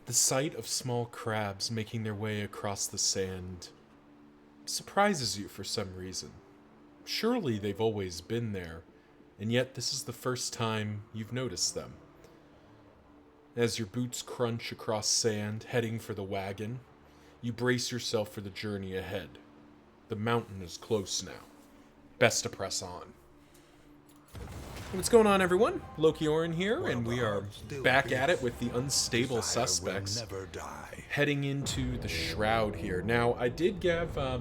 The sight of small crabs making their way across the sand surprises you for some reason. Surely they've always been there, and yet this is the first time you've noticed them. As your boots crunch across sand, heading for the wagon, you brace yourself for the journey ahead. The mountain is close now. Best to press on. What's going on, everyone? Loki Orin here, and we are back at it with the Unstable Suspects, heading into the Shroud here. Now, I did give, I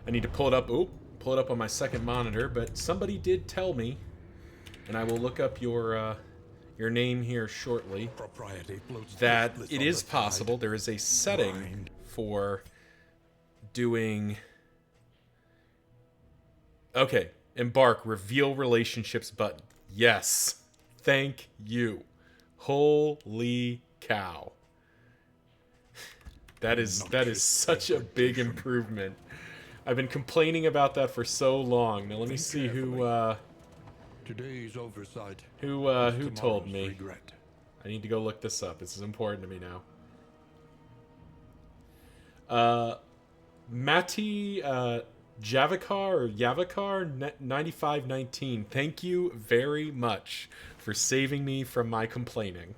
need to pull it up, pull it up on my second monitor, but somebody did tell me, and I will look up your name here shortly, that it is possible there is a setting for doing... Okay. Embark, reveal relationships button. Yes. Thank you. Holy cow. That is such a big improvement. I've been complaining about that for so long. Now let me see who Today's oversight. Who told me. Regret. I need to go look this up. This is important to me now. Matti Javikar or Yavikar 9519. Thank you very much for saving me from my complaining.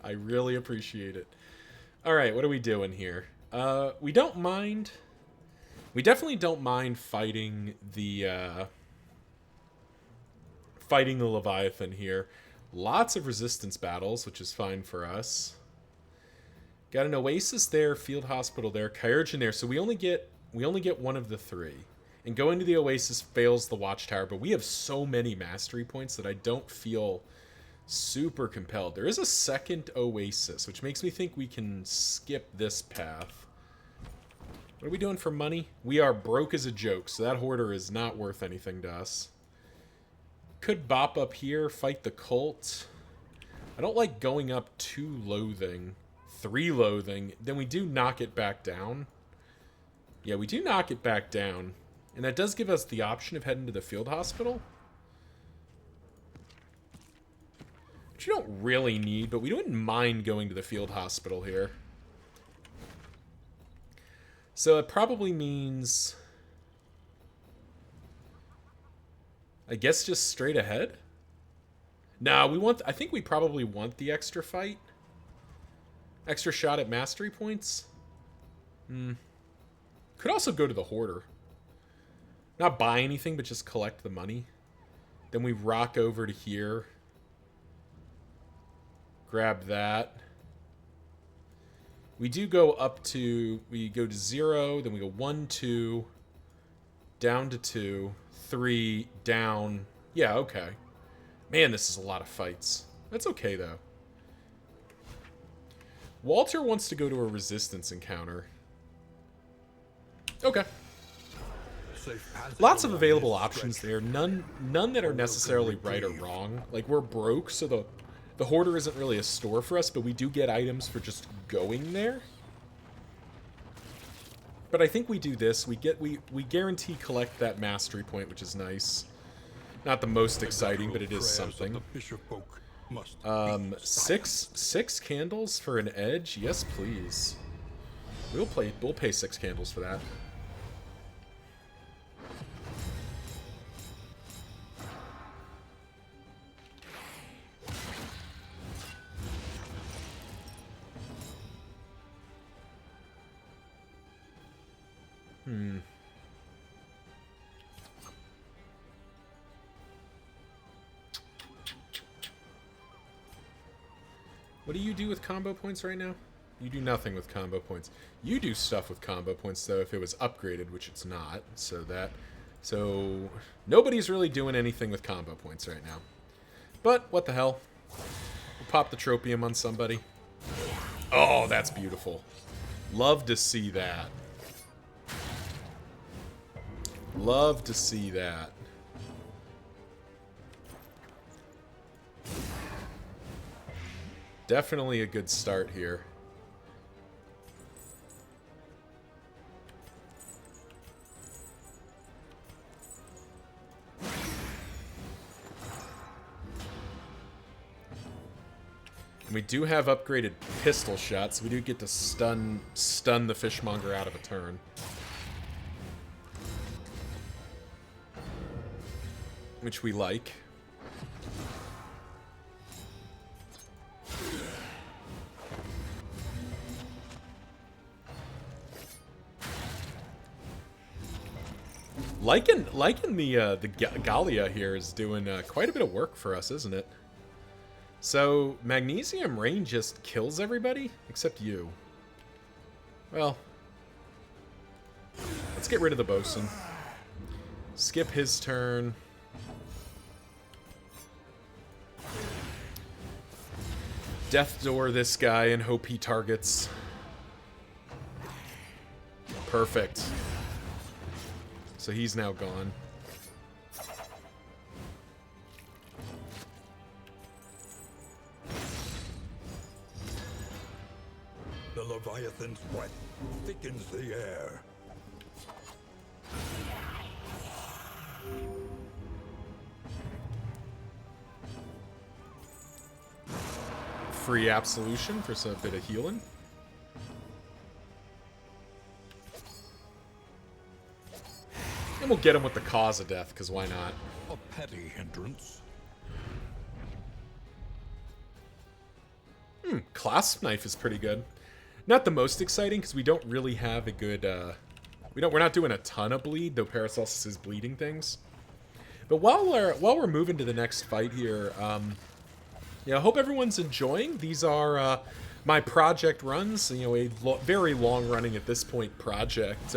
I really appreciate it. All right, what are we doing here? We don't mind. We definitely don't mind fighting the Leviathan here. Lots of resistance battles, which is fine for us. Got an Oasis there, Field Hospital there, Kyurgen there. So we only get one of the three. And going to the Oasis fails the Watchtower, but we have so many mastery points that I don't feel super compelled. There is a second Oasis, which makes me think we can skip this path. What are we doing for money? We are broke as a joke, so that hoarder is not worth anything to us. Could bop up here, fight the cult. I don't like going up 2 loathing, 3 loathing. Then we do knock it back down. Yeah, we do knock it back down. And that does give us the option of heading to the field hospital. Which you don't really need, but we wouldn't mind going to the field hospital here. So it probably means... I guess just straight ahead? Nah, I think we probably want the extra fight. Extra shot at mastery points. Could also go to the hoarder. Not buy anything, but just collect the money. Then we rock over to here. Grab that. We do go up to... We go to 0, then we go 1, 2, down to 2, 3, down. Yeah, okay. Man, this is a lot of fights. That's okay, though. Walter wants to go to a resistance encounter. Okay. Lots of available options there. None that are necessarily right or wrong. Like, we're broke, so the hoarder isn't really a store for us, but we do get items for just going there. But I think we do this. We guarantee collect that mastery point, which is nice. Not the most exciting, but it is something. 6 candles for an edge? Yes, please. We'll pay 6 candles for that. What do you do with combo points right now? You do nothing with combo points. You do stuff with combo points, though, if it was upgraded, which it's not. So nobody's really doing anything with combo points right now. But, what the hell? We'll pop the tropium on somebody. Oh, that's beautiful. Love to see that. Love to see that. Definitely a good start here. We do have upgraded pistol shots. So we do get to stun the fishmonger out of a turn. Which we like. Liking the Gallia here is doing quite a bit of work for us, isn't it? So, Magnesium Rain just kills everybody? Except you. Well, let's get rid of the bosun. Skip his turn. Death Door this guy and hope he targets. Perfect. So he's now gone. The Leviathan's breath thickens the air. Free Absolution for some bit of healing. And we'll get him with the cause of death, because why not? A petty hindrance. Clasp Knife is pretty good. Not the most exciting, because we don't really have a good, we're not doing a ton of bleed, though Paracelsus is bleeding things. But while we're moving to the next fight here, yeah, I hope everyone's enjoying. These are my project runs, you know, a very long-running at this point project.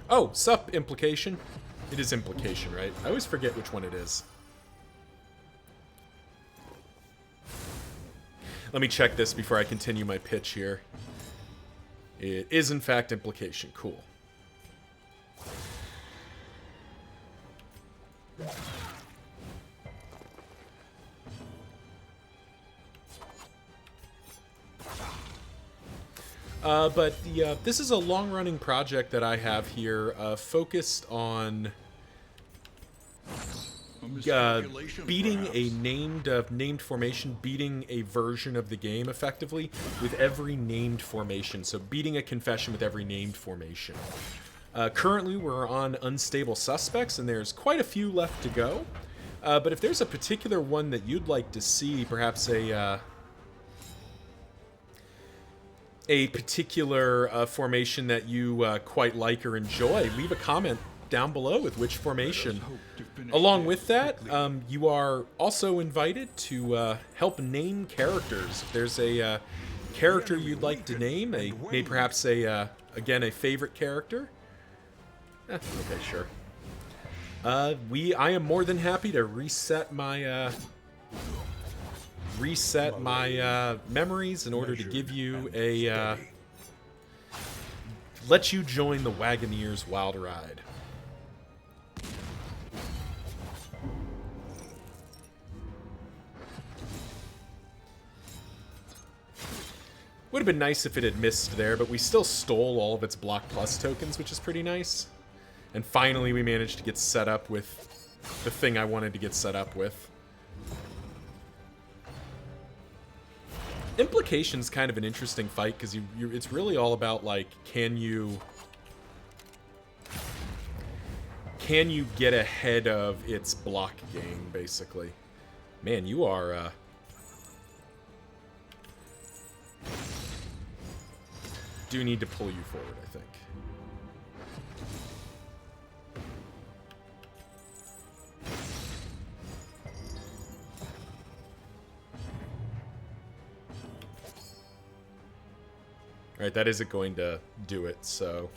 Oh, sup, Implication. It is Implication, right? I always forget which one it is. Let me check this before I continue my pitch here. It is, in fact, Implication. Cool. But this is a long-running project that I have here, focused on beating a named formation, beating a version of the game effectively with every named formation. So beating a confession with every named formation. Currently, we're on Unstable Suspects, and there's quite a few left to go. But if there's a particular one that you'd like to see, perhaps a particular formation that you quite like or enjoy, leave a comment down below with which formation. Along with that, you are also invited to help name characters. If there's a character you'd like to name, maybe perhaps again, a favorite character. Okay, sure. I am more than happy to reset my memories in order to give you a let you join the Wagoneers Wild Ride. Would have been nice if it had missed there, but we still stole all of its Block Plus tokens, which is pretty nice. And finally we managed to get set up with the thing I wanted to get set up with. Implication's kind of an interesting fight, because it's really all about, like, can you get ahead of its block game, basically. Man, you are, do need to pull you forward, I think. Alright, that isn't going to do it, so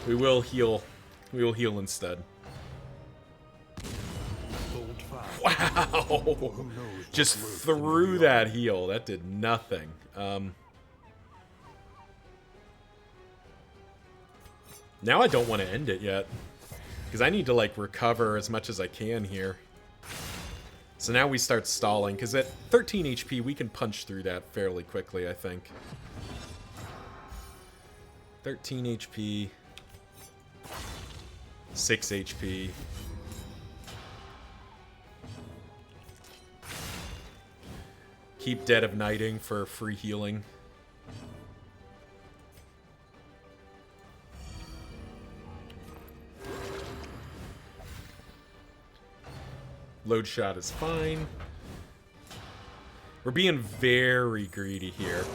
we will heal. We will heal instead. Wow! Just through that heal. That did nothing. Now I don't want to end it yet, because I need to, like, recover as much as I can here. So now we start stalling, because at 13 HP we can punch through that fairly quickly, I think. 13 HP, 6 HP. Keep Dead of Nighting for free healing. Load shot is fine. We're being very greedy here.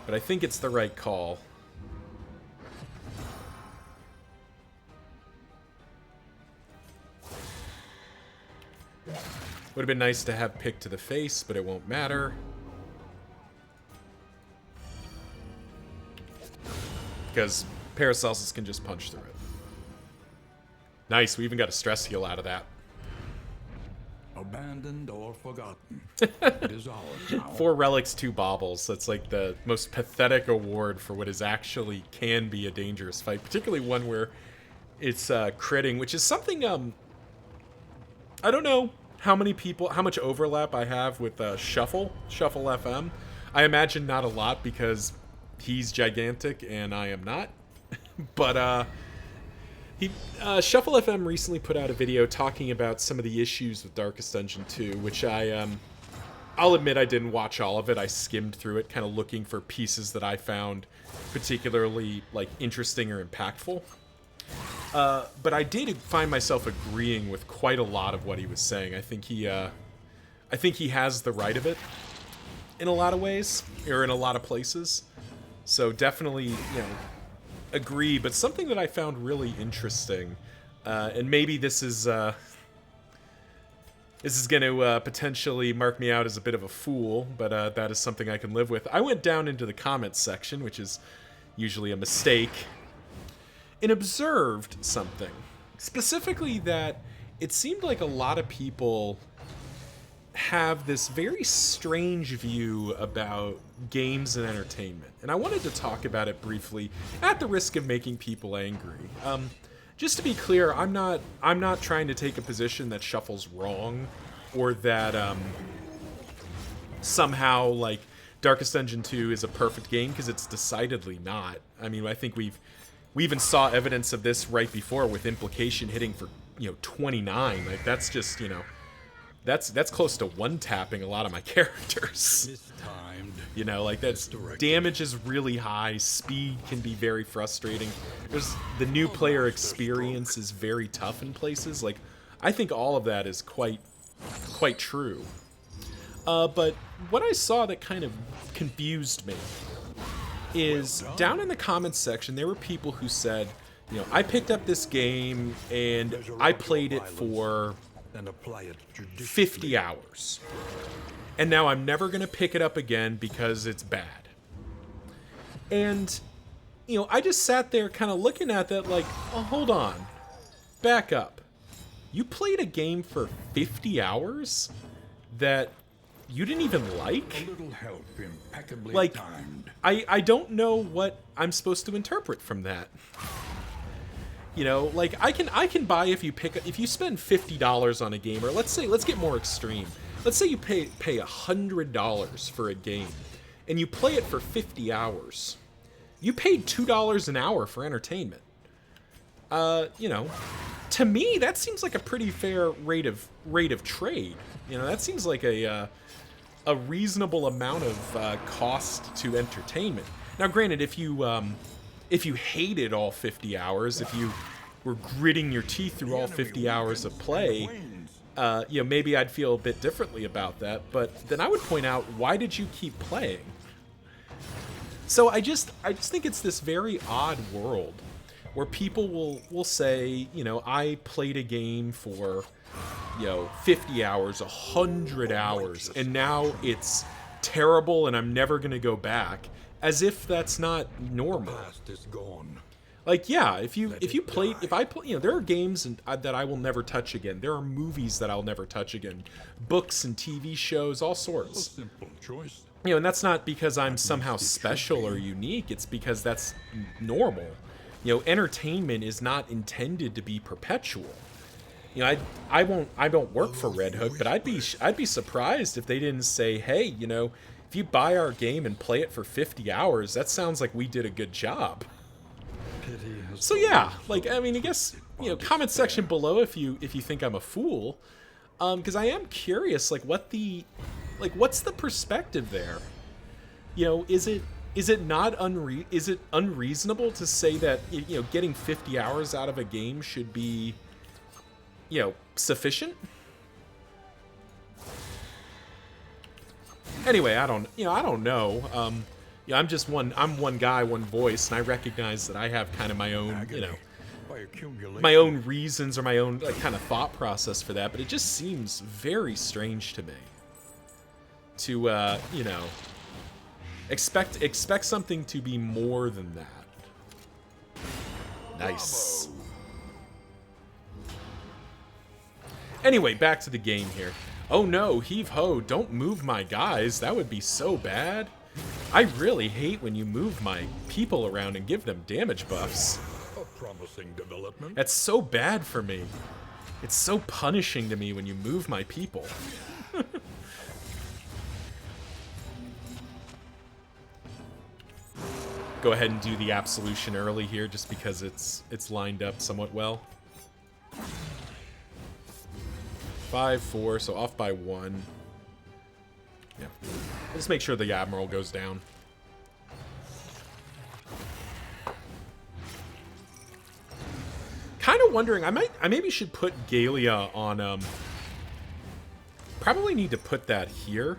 But I think it's the right call. Would have been nice to have pick to the face, but it won't matter. Because Paracelsus can just punch through it. Nice, we even got a stress heal out of that. Abandoned or forgotten. It is ours now. 4 relics, 2 baubles. That's like the most pathetic award for what is actually can be a dangerous fight, particularly one where it's critting, which is something I don't know how much overlap I have with Shuffle FM. I imagine not a lot because he's gigantic and I am not. But Shuffle FM recently put out a video talking about some of the issues with Darkest Dungeon 2, which I'll admit I didn't watch all of it. I skimmed through it, kind of looking for pieces that I found particularly like interesting or impactful. But I did find myself agreeing with quite a lot of what he was saying. I think he has the right of it in a lot of ways, or in a lot of places. So definitely, agree. But something that I found really interesting, and maybe this is going to potentially mark me out as a bit of a fool, but that is something I can live with. I went down into the comments section, which is usually a mistake, and observed something. Specifically that it seemed like a lot of people have this very strange view about games and entertainment. And I wanted to talk about it briefly, at the risk of making people angry. Just to be clear, I'm not trying to take a position that Shuffle's wrong, or that somehow like Darkest Dungeon 2 is a perfect game, because it's decidedly not. I mean, I think we even saw evidence of this right before with Implication hitting for 29. Like that's just that's close to one-tapping a lot of my characters. Mistimed. Like that's damage is really high, speed can be very frustrating. The new player experience is very tough in places. Like I think all of that is quite true. But what I saw that kind of confused me is down in the comments section there were people who said, I picked up this game and I played it for 50 hours. And now I'm never going to pick it up again because it's bad. And, I just sat there kind of looking at that like, oh, hold on. Back up. You played a game for 50 hours that you didn't even like? A little help, impeccably like, timed. I don't know what I'm supposed to interpret from that. Like I can buy if you spend $50 on a game, or let's get more extreme. Let's say you pay $100 for a game, and you play it for 50 hours. You paid $2 an hour for entertainment. To me that seems like a pretty fair rate of trade. That seems like a reasonable amount of cost to entertainment. Now, granted, if you hated all 50 hours, if you were gritting your teeth through all 50 hours of play, maybe I'd feel a bit differently about that. But then I would point out, why did you keep playing? So I just think it's this very odd world where people will say, I played a game for 50 hours, 100 hours, and now it's terrible and I'm never going to go back, as if that's not normal. The past is gone. Like, yeah, if I play, there are games that I will never touch again. There are movies that I'll never touch again. Books and TV shows, all A sorts. simple choice. And that's not because I'm somehow special or unique. It's because that's normal. Entertainment is not intended to be perpetual. I don't work for Red Hook, but I'd be surprised if they didn't say, hey, if you buy our game and play it for 50 hours, that sounds like we did a good job. Pity has So yeah, like I guess comment section below if you think I'm a fool, because I am curious like what the Like, what's the perspective there? You know, is it unreasonable to say that, you know, getting 50 hours out of a game should be, you know, sufficient? Anyway, I don't know. Yeah, I'm one guy, one voice, and I recognize that I have kind of my own, you know, my own reasons or my own, like, kind of thought process for that, but it just seems very strange to me to, you know, expect something to be more than that. Nice. Anyway, back to the game here. Oh no, heave ho, don't move my guys. That would be so bad. I really hate when you move my people around and give them damage buffs. A promising development. That's so bad for me. It's so punishing to me when you move my people. Go ahead and do the absolution early here just because it's lined up somewhat well. 5-4, so off by 1. Yeah. Let's make sure the Admiral goes down. Kind of wondering, I maybe should put Gallia on, probably need to put that here.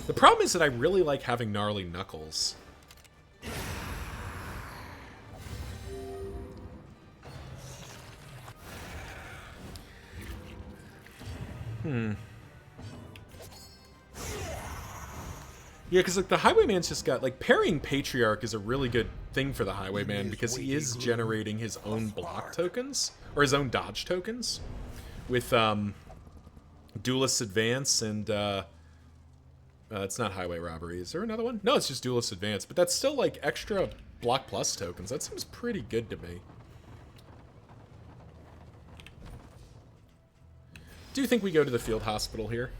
The problem is that I really like having Gnarly Knuckles. Yeah, because like the Highwayman's just got like parrying Patriarch is a really good thing for the Highwayman because he is generating his own block tokens or his own dodge tokens with Duelist Advance and it's not Highway Robbery. Is there another one? No, it's just Duelist Advance, but that's still like extra block plus tokens. That seems pretty good to me. Do you think we go to the field hospital here?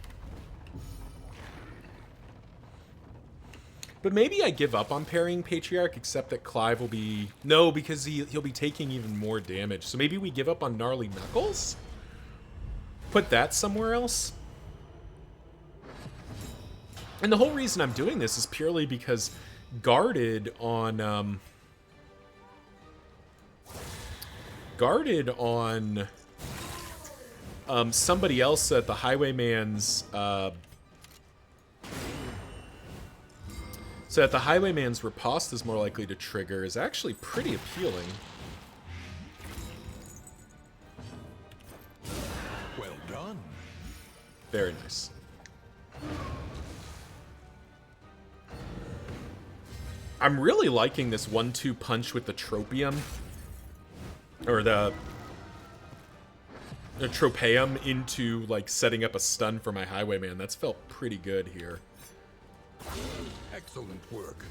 But maybe I give up on parrying Patriarch, except that Clive will be... No, because he'll be taking even more damage. So maybe we give up on Gnarly Knuckles? Put that somewhere else? And the whole reason I'm doing this is purely because Guarded on... somebody else at the Highwayman's... So that the Highwayman's riposte is more likely to trigger is actually pretty appealing. Well done. Very nice. I'm really liking this 1-2 punch with the Tropium. Or the Tropeum into, like, setting up a stun for my Highwayman. That's felt pretty good here. Excellent work.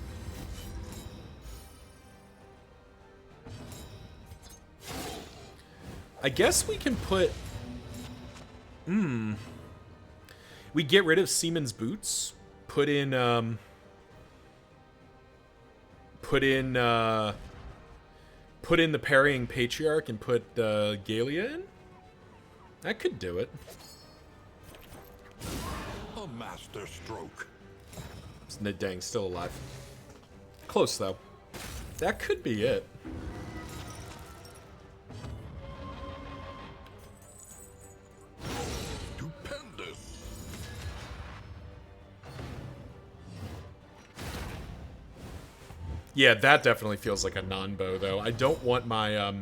I guess we can put... We get rid of Seaman's Boots. Put in the parrying Patriarch and put Gallia in? That could do it. A master stroke. Dang, still alive. Close, though. That could be it. Stupendous. Yeah, that definitely feels like a non-bow, though. I don't want my,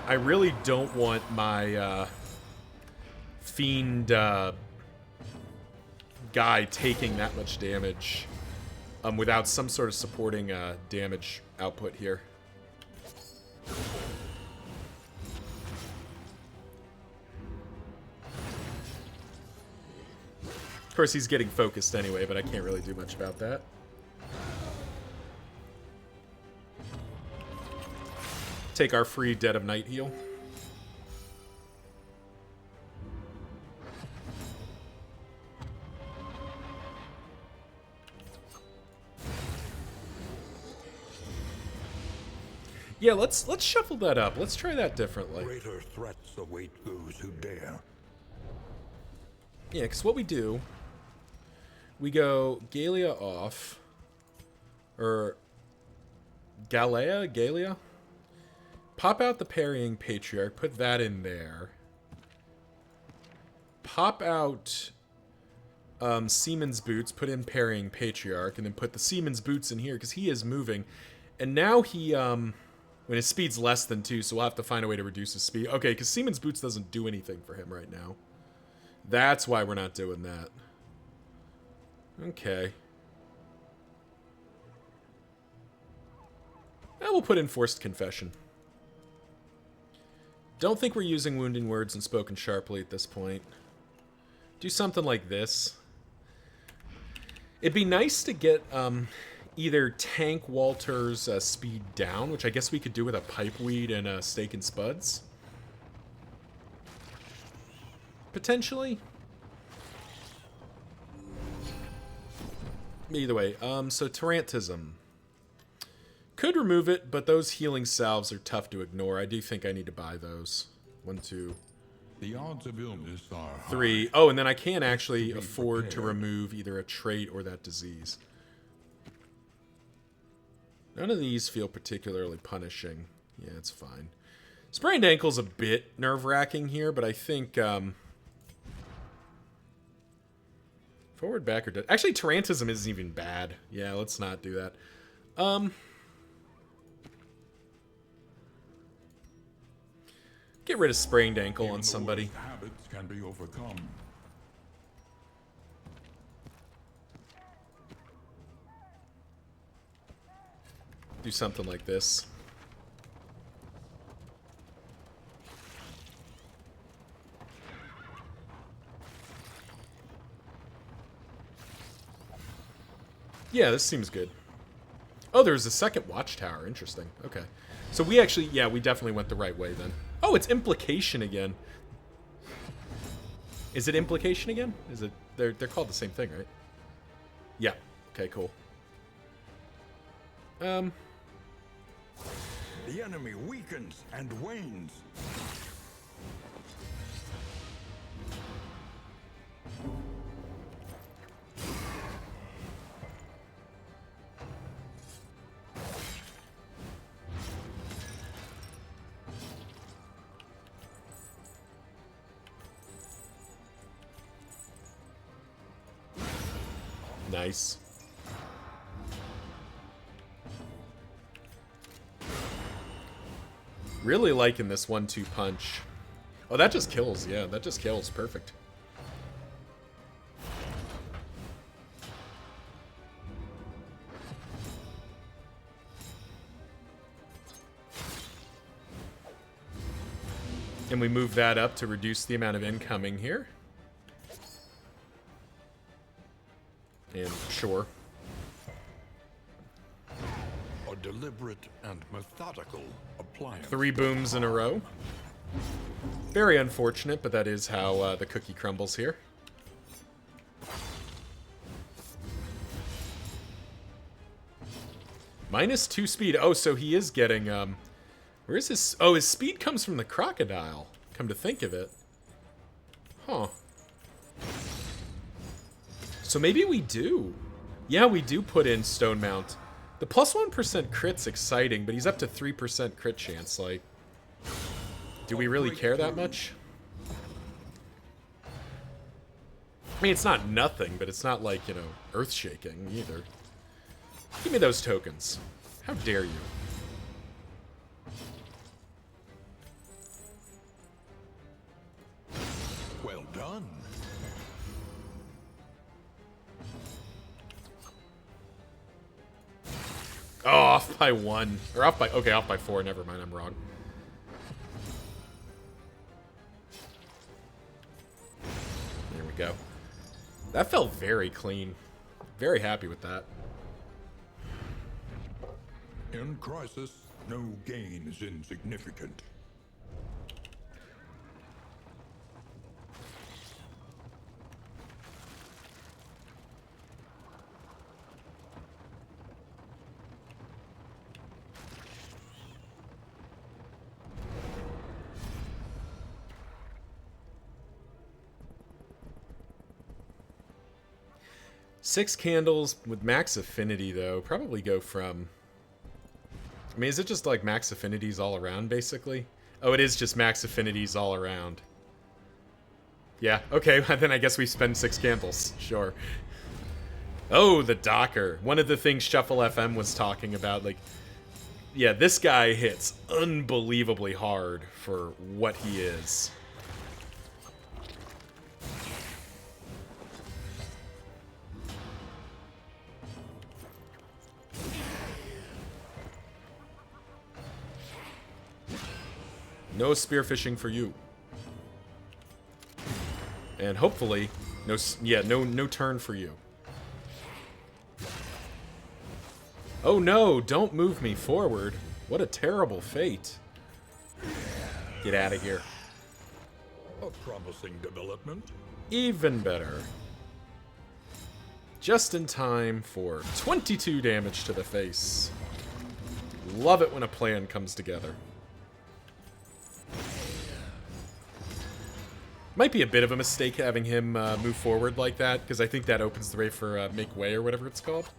I really don't want my, Fiend, guy taking that much damage without some sort of supporting damage output here. Of course, he's getting focused anyway, but I can't really do much about that. Take our free Dead of Night heal. Yeah, let's shuffle that up. Let's try that differently. Greater threats await those who dare. Yeah, because what we do, we go Galea off, or Galea? Pop out the parrying Patriarch, put that in there. Pop out Seaman's Boots, put in parrying Patriarch, and then put the Seaman's Boots in here, because he is moving. And now he, when his speed's less than 2, so we'll have to find a way to reduce his speed. Okay, because Seaman's Boots doesn't do anything for him right now. That's why we're not doing that. Okay. We'll put in Forced Confession. Don't think we're using Wounding Words and Spoken Sharply at this point. Do something like this. It'd be nice to get either tank Walter's speed down, which I guess we could do with a Pipeweed and a Steak and Spuds. Potentially. Either way, so Tarantism. Could remove it, but those healing salves are tough to ignore. I do think I need to buy those. 1, 2, The odds of illness are 3. Oh, and then I can actually afford to remove either a trait or that disease. None of these feel particularly punishing. Yeah, it's fine. Sprained ankle's a bit nerve-wracking here, but I think forward, back, or actually Tarantism isn't even bad. Yeah, let's not do that. Get rid of sprained ankle on somebody. Habits can be overcome. Do something like this. Yeah, this seems good. Oh, there's a second watchtower. Interesting. Okay. So we actually, yeah, we definitely went the right way then. Oh, it's Implication again. Is it Implication again? Is it? They're called the same thing, right? Yeah. Okay, cool. The enemy weakens and wanes. Nice. Really liking this 1-2 punch. Oh, that just kills. Yeah, that just kills. Perfect. And we move that up to reduce the amount of incoming here. And sure. A deliberate and methodical appliance. 3 booms in a row. Very unfortunate, but that is how the cookie crumbles here. -2 speed. Oh, so he is getting, where is his... Oh, his speed comes from the crocodile, come to think of it. Huh. So maybe we do. Yeah, we do put in Stone Mount. The +1% crit's exciting, but he's up to 3% crit chance, like... Do we really care that much? I mean, it's not nothing, but it's not like, you know, earth-shaking either. Give me those tokens. How dare you? Well done. Oh, off by 1. Or off by... Okay, off by 4. Never mind, I'm wrong. There we go. That felt very clean. Very happy with that. In crisis, no gain is insignificant. 6 candles with max affinity, though. Probably go from... I mean, is it just like max affinities all around, basically? Oh, it is just max affinities all around. Yeah, okay, then I guess we spend 6 candles. Sure. Oh, the Docker. One of the things Shuffle FM was talking about, like... Yeah, this guy hits unbelievably hard for what he is. No spearfishing for you. And hopefully, no turn for you. Oh no, don't move me forward. What a terrible fate. Get out of here. A promising development. Even better. Just in time for 22 damage to the face. Love it when a plan comes together. Might be a bit of a mistake having him move forward like that, because I think that opens the way for Make Way or whatever it's called.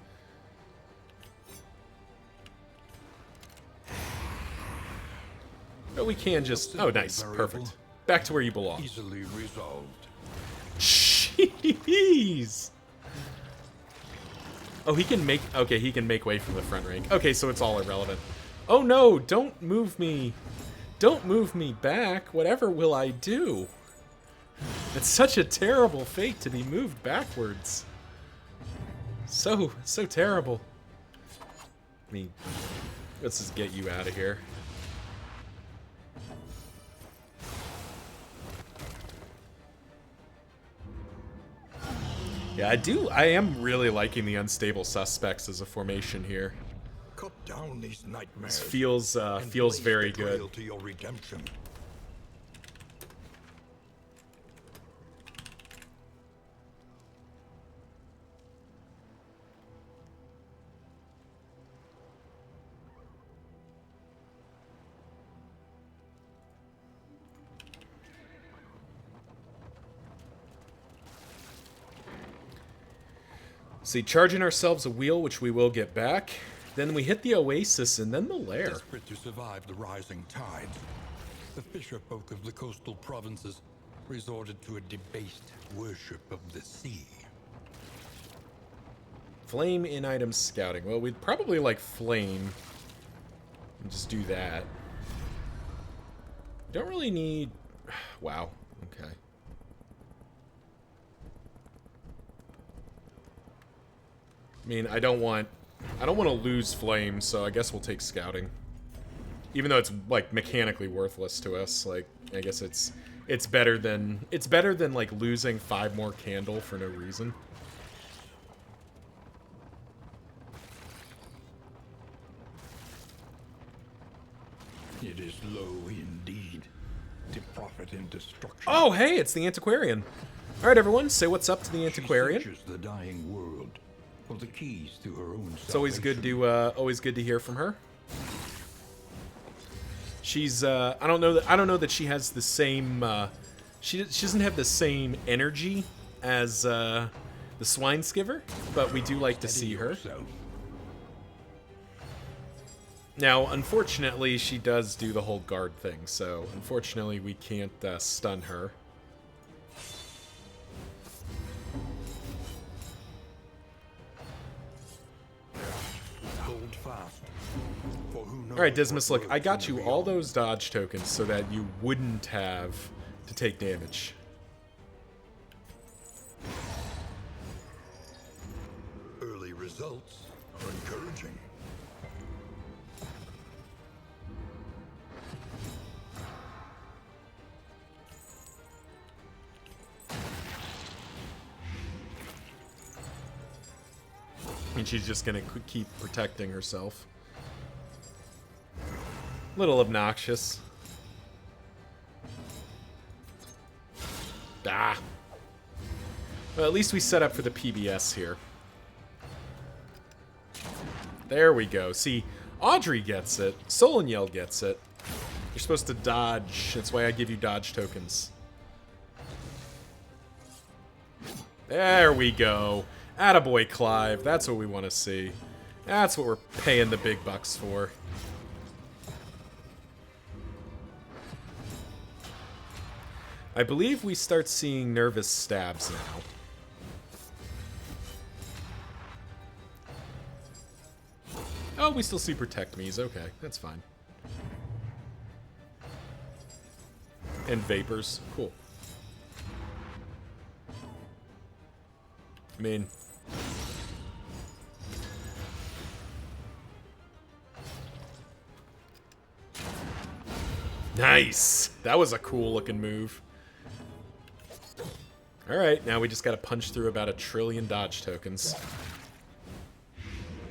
But we can just... Oh, nice. Perfect. Back to where you belong. Easily resolved. Jeez! Oh, he can make... Okay, he can make way from the front rank. Okay, so it's all irrelevant. Oh no, don't move me. Don't move me back. Whatever will I do? It's such a terrible fate to be moved backwards. So terrible. I mean, let's just get you out of here. Yeah, I am really liking the Unstable Suspects as a formation here. Cut down these nightmares. This feels very good. To your redemption. See, charging ourselves a wheel, which we will get back. Then we hit the oasis and then the lair. Desperate to survive the rising tides, the fisherfolk of the coastal provinces resorted to a debased worship of the sea. Flame in item scouting. Well, we'd probably like flame. And just do that. Don't really need... Wow. Okay. I mean, I don't want to lose flame, so I guess we'll take scouting. Even though it's like mechanically worthless to us, like I guess it's better than like losing 5 more candle for no reason. It is low indeed to profit in destruction. Oh, hey, it's the Antiquarian. All right, everyone, say what's up to the Antiquarian. She searches the dying world for the keys to her own It's always good to hear from her. She's I don't know that she has the same she doesn't have the same energy as the Swineskiver, but we do like to see her. Now, unfortunately, she does do the whole guard thing, so unfortunately we can't stun her. Alright, Dismas, look, I got you all those dodge tokens so that you wouldn't have to take damage. Early results are encouraging. I mean, she's just gonna keep protecting herself. Little obnoxious. Ah. Well, at least we set up for the PBS here. There we go. See, Audrey gets it. Solaniel gets it. You're supposed to dodge. That's why I give you dodge tokens. There we go. Attaboy, Clive. That's what we want to see. That's what we're paying the big bucks for. I believe we start seeing nervous stabs now. Oh, we still see Protect Me's. Okay, that's fine. And Vapors. Cool. I mean... Nice! That was a cool looking move. Alright, now we just gotta punch through about 1 trillion dodge tokens.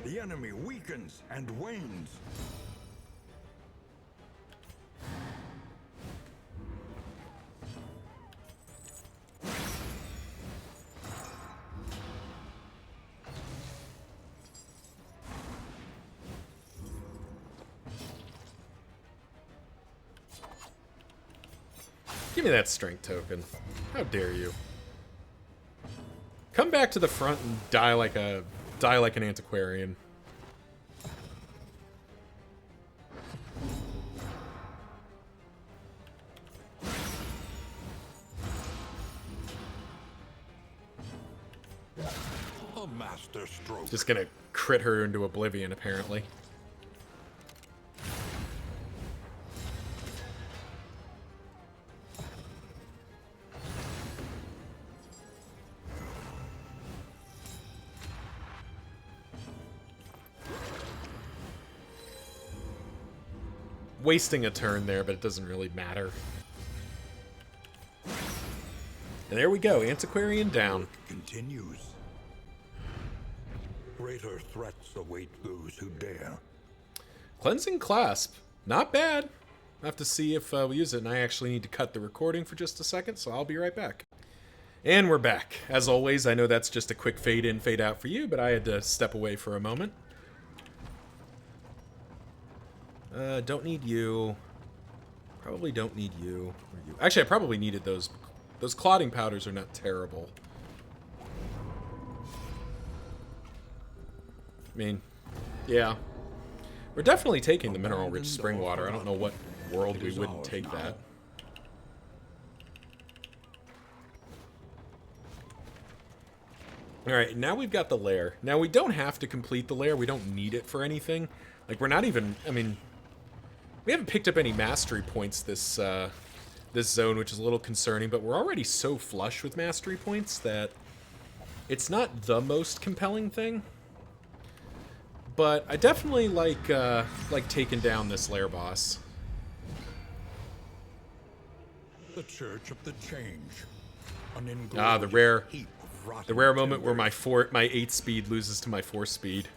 The enemy weakens and wanes. Give me that strength token. How dare you? Come back to the front and die like an antiquarian. A master stroke. Just gonna crit her into oblivion, apparently. Wasting a turn there, but it doesn't really matter. And there we go, Antiquarian down. Continues. Greater threats await those who dare. Cleansing Clasp. Not bad. I'll have to see if we use it, and I actually need to cut the recording for just a second, so I'll be right back. And we're back. As always, I know that's just a quick fade in, fade out for you, but I had to step away for a moment. Don't need you. Probably don't need you. Or you. Actually, I probably needed those. Those clotting powders are not terrible. I mean, yeah. We're definitely taking the mineral-rich spring water. I don't know what world we wouldn't take that. Alright, now we've got the lair. Now, we don't have to complete the lair. We don't need it for anything. Like, we're not even... I mean... We haven't picked up any mastery points this this zone, which is a little concerning, but we're already so flush with mastery points that it's not the most compelling thing. But I definitely like taking down this lair boss. The Church of the Change. The rare moment where my 8 speed loses to my 4 speed.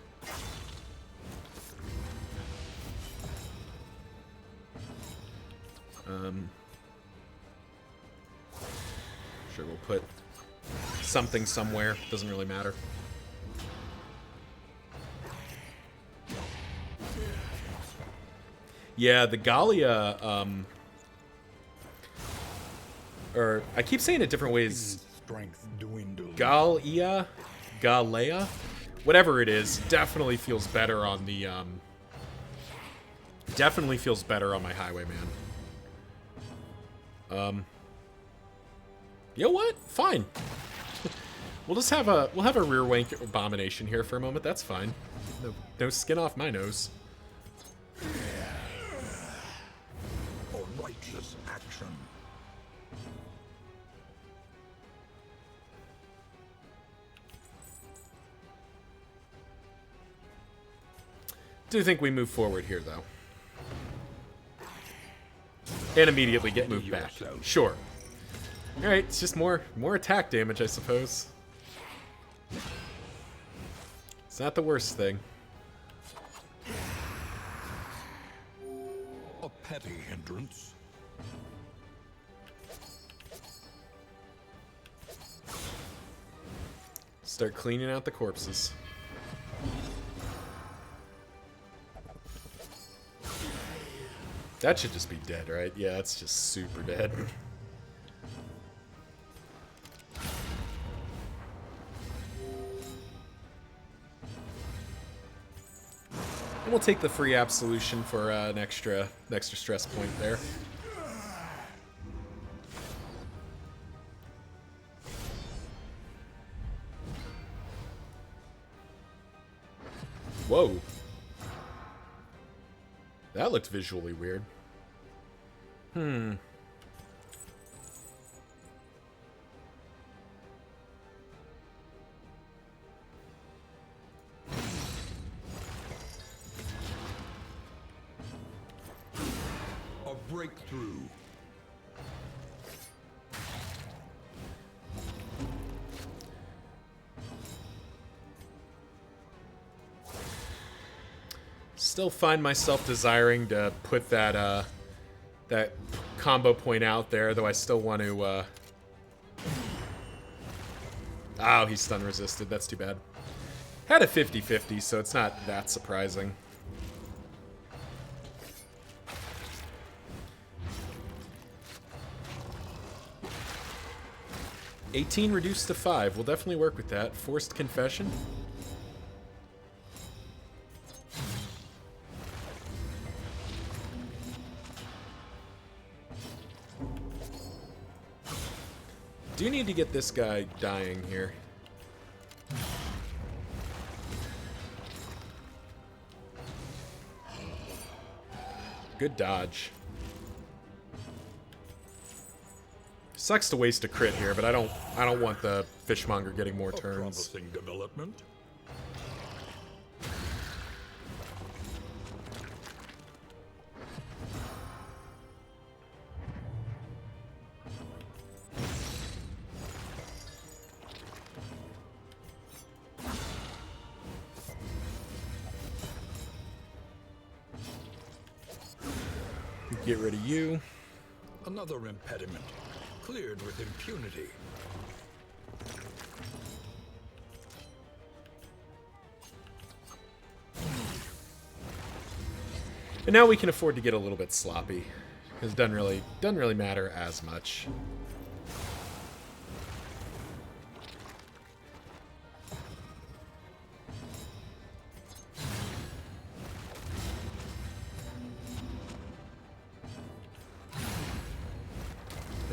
Sure, we'll put something somewhere. Doesn't really matter. Yeah, the Gallia, or I keep saying it different ways. Gallia, whatever it is, definitely feels better on the definitely feels better on my Highwayman. You know what? Fine. We'll just have a rear wank abomination here for a moment. That's fine. No skin off my nose. A righteous action. Do think we move forward here, though. And immediately get moved back. Sure. Alright, it's just more attack damage, I suppose. It's not the worst thing. A petty hindrance. Start cleaning out the corpses. That should just be dead, right? Yeah, it's just super dead. And we'll take the free absolution for an extra stress point there. Whoa. That looked visually weird. A breakthrough. Still find myself desiring to put that that combo point out there, though I still want to oh, he's stun resisted. That's too bad. Had a 50-50, so it's not that surprising. $18 reduced to 5. We'll definitely work with that. Forced confession. Do need to get this guy dying here. Good dodge. Sucks to waste a crit here, but I don't want the fishmonger getting more turns. Promising development. Get rid of you. Another impediment. Cleared with impunity. And now we can afford to get a little bit sloppy. Because it doesn't really matter as much.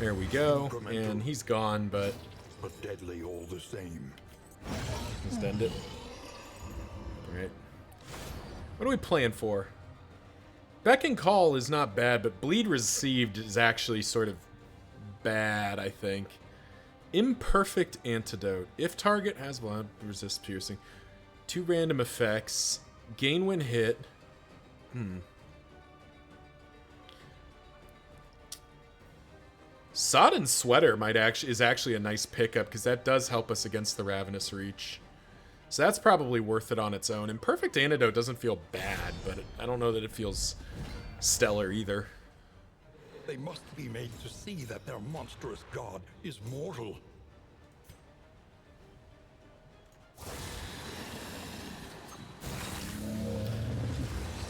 There we go, and he's gone, but deadly all the same. let's end it. Alright. What are we playing for? Beck and Call is not bad, but Bleed Received is actually sort of bad, I think. Imperfect Antidote. If target has blood, resist piercing. 2 random effects. Gain when hit. Sodden Sweater is actually a nice pickup because that does help us against the Ravenous Reach. So that's probably worth it on its own. And Perfect Antidote doesn't feel bad, but I don't know that it feels stellar either. They must be made to see that their monstrous god is mortal.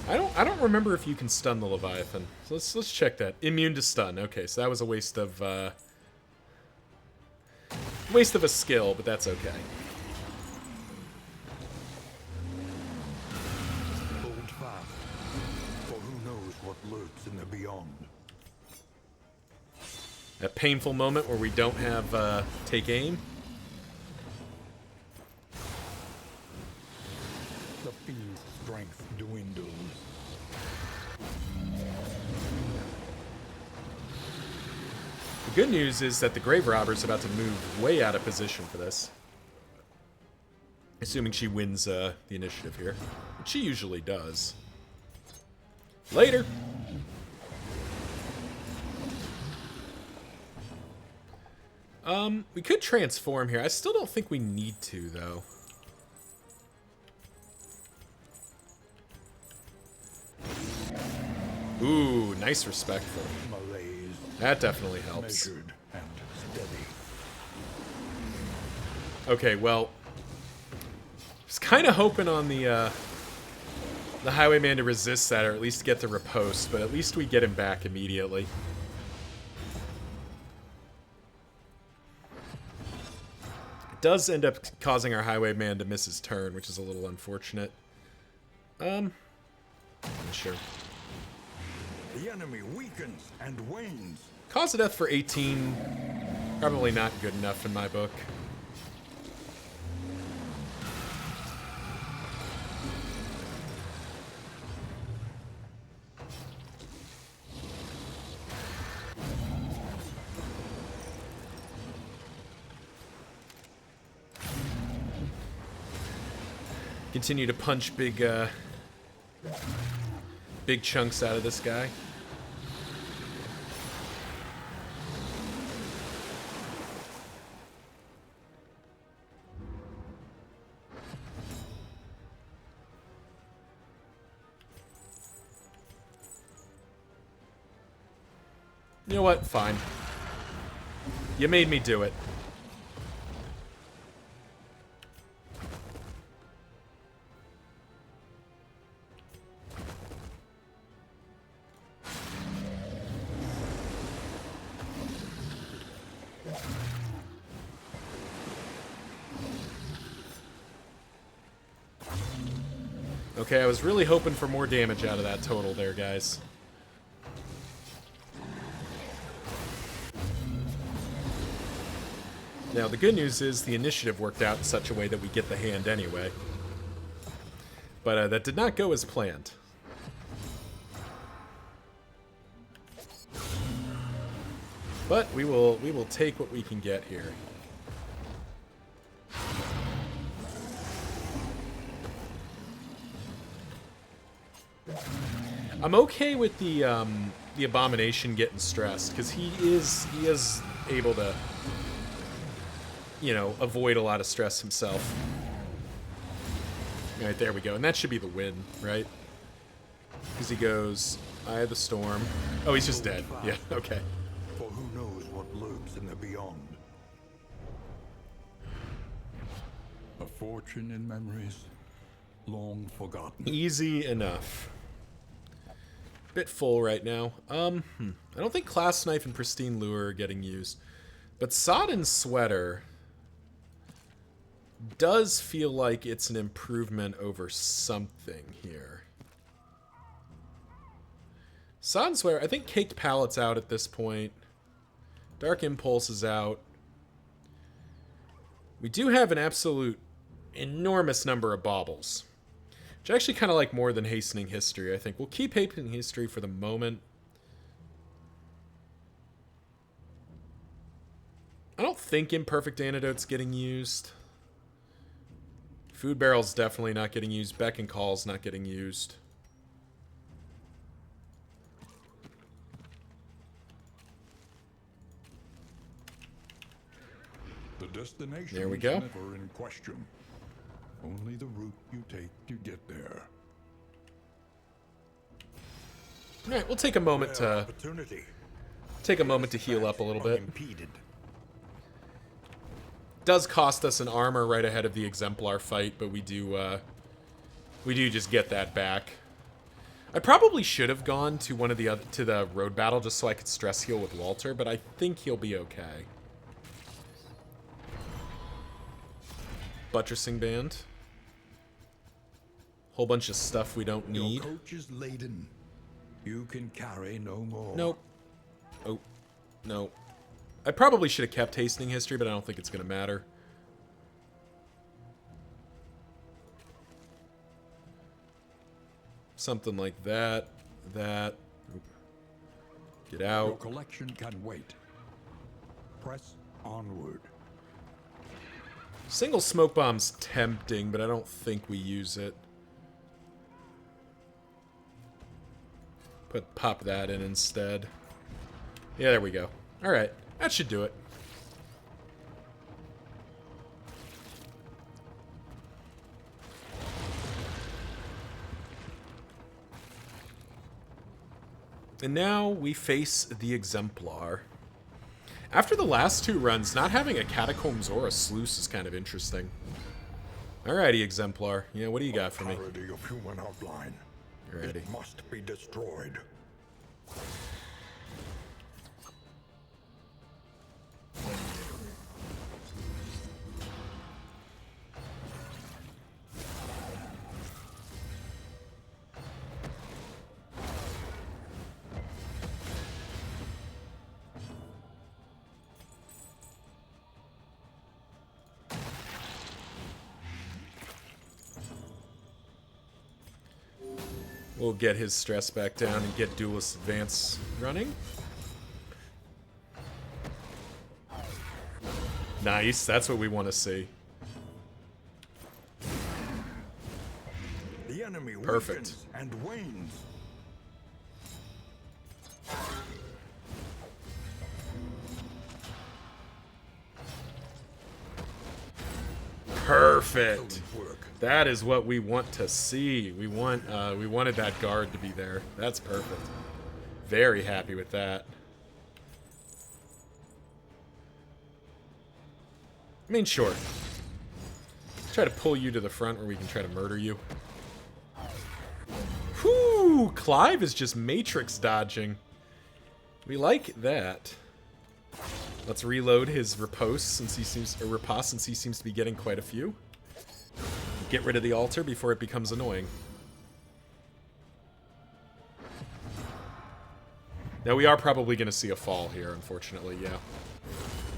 I don't remember if you can stun the Leviathan. So let's check that. Immune to stun. Okay, so that was a waste of a skill, but that's okay. Hold fast, for who knows what lurks in the beyond. That painful moment where we don't have take aim. The fiend's strength dwindles. The good news is that the Grave Robber's about to move way out of position for this. Assuming she wins the initiative here. Which she usually does. Later! We could transform here. I still don't think we need to, though. Ooh, nice respectful. Malaise. That definitely helps. Measured and steady. Okay, well, was kind of hoping on the Highwayman to resist that, or at least get the riposte, but at least we get him back immediately. It does end up causing our Highwayman to miss his turn, which is a little unfortunate. Sure. The enemy weakens and wanes. Cause of death for 18, probably not good enough in my book. Continue to punch big chunks out of this guy. You know what? Fine. You made me do it. Okay, I was really hoping for more damage out of that total there, guys. Now, the good news is the initiative worked out in such a way that we get the hand anyway. But that did not go as planned. But we will take what we can get here. I'm okay with the Abomination getting stressed, because he is able to, you know, avoid a lot of stress himself. Alright, there we go. And that should be the win, right? Because he goes, Eye of the Storm. Oh, he's just dead. Yeah, okay. For who knows what lurks in the beyond. A fortune in memories long forgotten. Easy enough. Bit full right now. I don't think Clasp Knife and Pristine Lure are getting used. But Sodden Sweater does feel like it's an improvement over something here. Sodden Sweater, I think Caked Palate's out at this point. Dark Impulse is out. We do have an absolute enormous number of baubles, which I actually kind of like more than Hastening History, I think. We'll keep Hastening History for the moment. I don't think Imperfect Antidote's getting used. Food Barrel's definitely not getting used. Beck and Call's not getting used. The destination There we go. is never in question. Only the route you take to get there. All right, we'll take a moment to heal up a little bit. Unimpeded. Does cost us an armor right ahead of the Exemplar fight, but we do just get that back. I probably should have gone to one of the other, to the road battle just so I could stress heal with Walter, but I think he'll be okay. Buttressing Band. Whole bunch of stuff we don't need. Your coach is laden. You can carry no more. Nope. Oh, no. I probably should have kept Hastening History, but I don't think it's going to matter. Something like that. That. Get Your out. collection can wait. Press onward. Single Smoke Bomb's tempting, but I don't think we use it. Pop that in instead. Yeah, there we go. Alright, that should do it. And now we face the Exemplar. After the last two runs, not having a Catacombs or a Sluice is kind of interesting. Alrighty, Exemplar. Yeah, what do you got for me? Parody of human outline. Alrighty. It must be destroyed. We'll get his stress back down and get Duelist Advance running. Nice, that's what we want to see. The enemy Perfect. weakens and wanes. Perfect. Excellent work. That is what we want to see. We wanted that guard to be there. That's perfect. Very happy with that. I mean, sure. Try to pull you to the front where we can try to murder you. Whew! Clive is just matrix dodging. We like that. Let's reload his riposte since he seems to be getting quite a few. Get rid of the altar before it becomes annoying. Now we are probably going to see a fall here, unfortunately, yeah.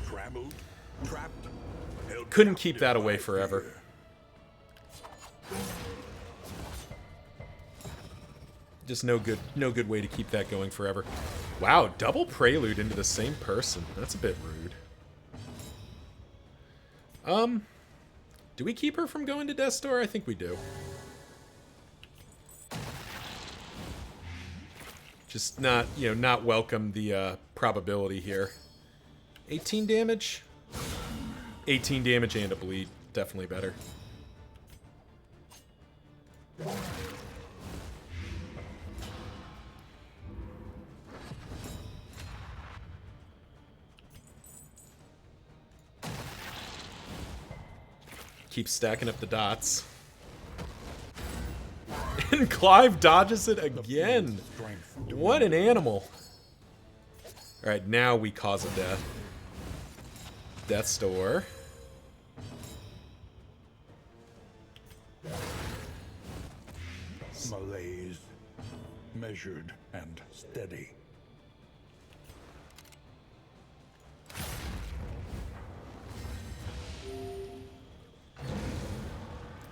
Trammeled, trapped, held Couldn't keep that captive away by forever. fear. Just no good way to keep that going forever. Wow, double prelude into the same person. That's a bit rude. Do we keep her from going to Death's Door? I think we do. Just not, not welcome the probability here. 18 damage? 18 damage and a bleed. Definitely better. Keep stacking up the dots. And Clive dodges it again. What an animal. Alright, now we cause a death. Death's Door. Malaise, measured and steady.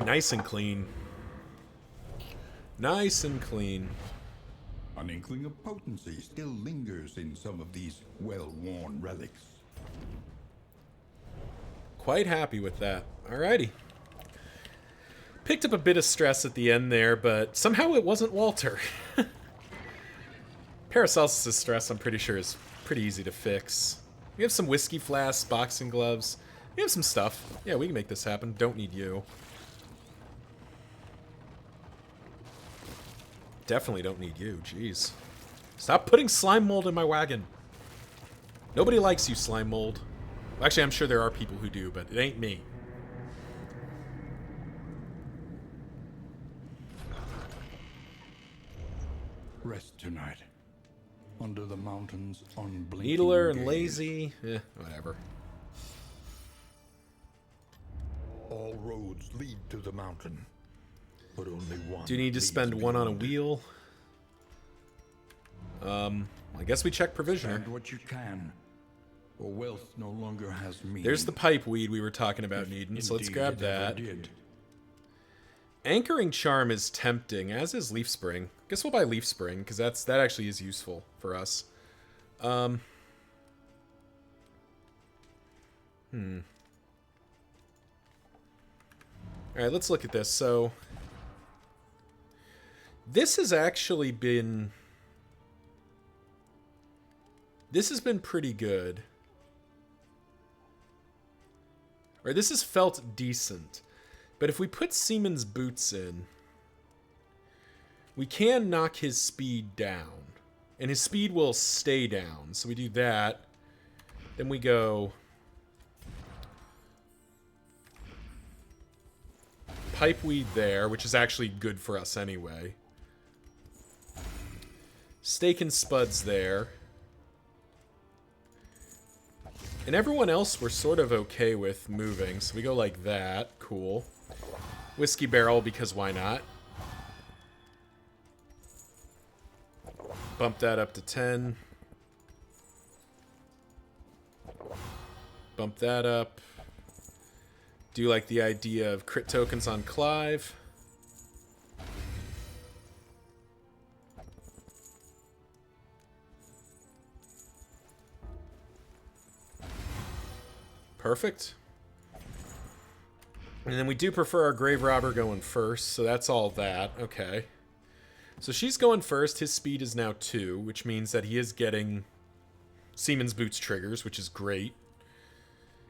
Nice and clean. Nice and clean. An inkling of potency still lingers in some of these well-worn relics. Quite happy with that. Alrighty. Picked up a bit of stress at the end there, but somehow it wasn't Walter. Paracelsus' stress, I'm pretty sure, is pretty easy to fix. We have some whiskey flasks, boxing gloves. We have some stuff. Yeah, we can make this happen. Don't need you. Definitely don't need you. Jeez. Stop putting slime mold in my wagon. Nobody likes you, slime mold. Actually, I'm sure there are people who do, but it ain't me. Rest tonight. Under the mountain's unblinking Needler and gaze. lazy. Whatever. All roads lead to the mountain, but only one. Do you need to leads spend one on a beyond. wheel? I guess we check Provisioner. Spend what you can, for wealth no longer has meaning. There's the pipe weed we were talking about needing, so let's Indeed grab it ever that. did. Anchoring Charm is tempting, as is Leaf Spring. Guess we'll buy Leaf Spring, because that actually is useful for us. Alright, let's look at this. So, this has actually been... This has been pretty good. Or this has felt decent. But if we put Seaman's Boots in, we can knock his speed down. And his speed will stay down. So we do that. Then we go... Pipeweed there, which is actually good for us anyway. Steak and Spuds there. And everyone else we're sort of okay with moving, so we go like that. Cool. Whiskey Barrel, because why not? Bump that up to 10. Bump that up. Do you like the idea of crit tokens on Clive? Perfect. And then we do prefer our Grave Robber going first, so that's all that. Okay. So she's going first. His speed is now 2, which means that he is getting Seaman's Boots triggers, which is great.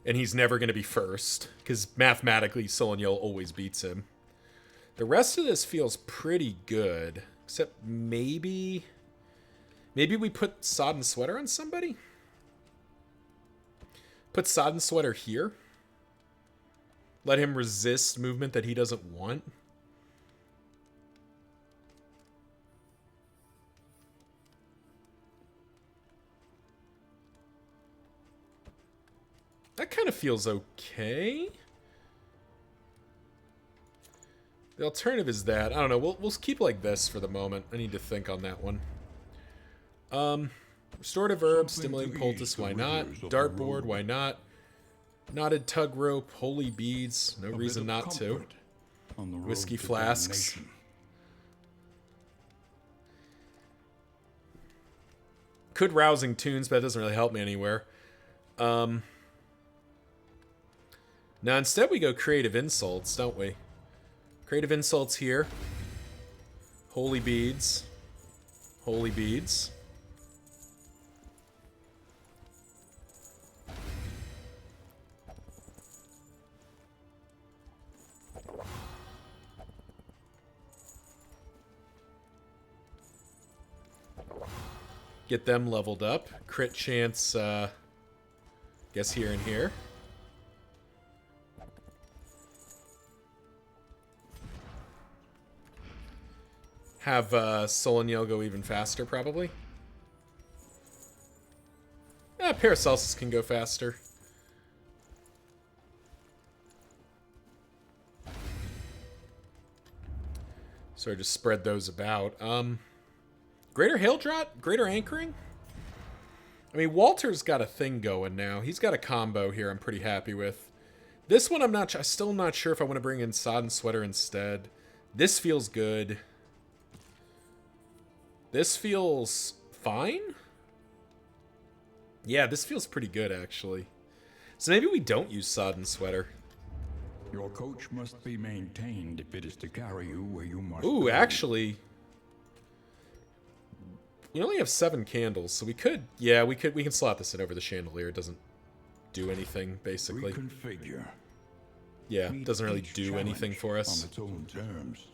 And he's never going to be first, because mathematically Solaniel always beats him. The rest of this feels pretty good, except maybe we put Sodden Sweater on somebody? Put Sodden Sweater here. Let him resist movement that he doesn't want. That kind of feels okay. The alternative is that. I don't know. We'll keep like this for the moment. I need to think on that one. Restorative Herb, Stimulating Poultice, why not? Dartboard, why not? Knotted Tug Rope, Holy Beads, no reason not to. Whiskey Flasks. Could Rousing Tunes, but that doesn't really help me anywhere. Now instead we go Creative Insults, don't we? Creative Insults here. Holy Beads. Holy Beads. Get them leveled up. Crit chance, guess here and here. Have Solaniel go even faster, probably. Paracelsus can go faster. So I just spread those about. Greater Hail Drop? Greater Anchoring? I mean, Walter's got a thing going now. He's got a combo here I'm pretty happy with. This one I'm still not sure if I want to bring in Sodden Sweater instead. This feels good. This feels fine? Yeah, this feels pretty good, actually. So maybe we don't use Sodden Sweater. Your coach must be maintained if it is to carry you where you must Ooh, go. actually... We only have 7 candles, so we could... Yeah, we can slot this in over the chandelier. It doesn't do anything, basically. Reconfigure. Yeah, it doesn't really do anything for us. On its own terms.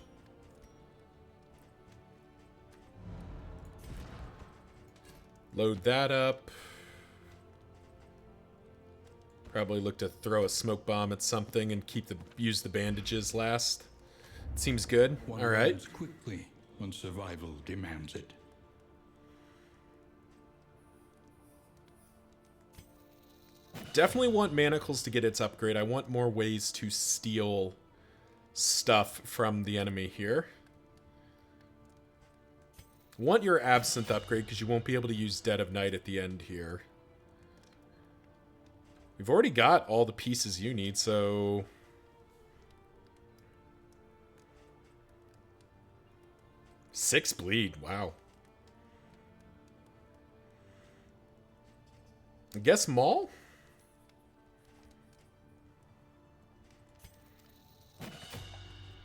Load that up. Probably look to throw a smoke bomb at something and use the bandages last. Seems good. One All right. moves quickly when survival demands it. Definitely want Manacles to get its upgrade. I want more ways to steal stuff from the enemy here. Want your Absinthe upgrade because you won't be able to use Dead of Night at the end here. We've already got all the pieces you need, so... Six bleed, wow. I guess Maul?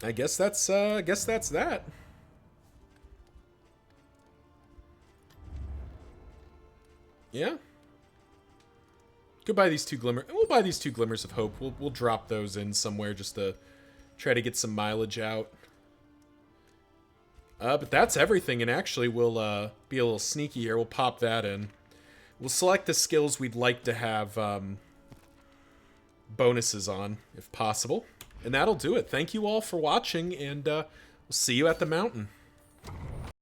I guess that's that. Yeah. Could buy these 2 Glimmer. We'll buy these 2 Glimmers of Hope. We'll drop those in somewhere just to try to get some mileage out. But that's everything, and actually we'll be a little sneaky here. We'll pop that in. We'll select the skills we'd like to have bonuses on, if possible. And that'll do it. Thank you all for watching, and we'll see you at the mountain.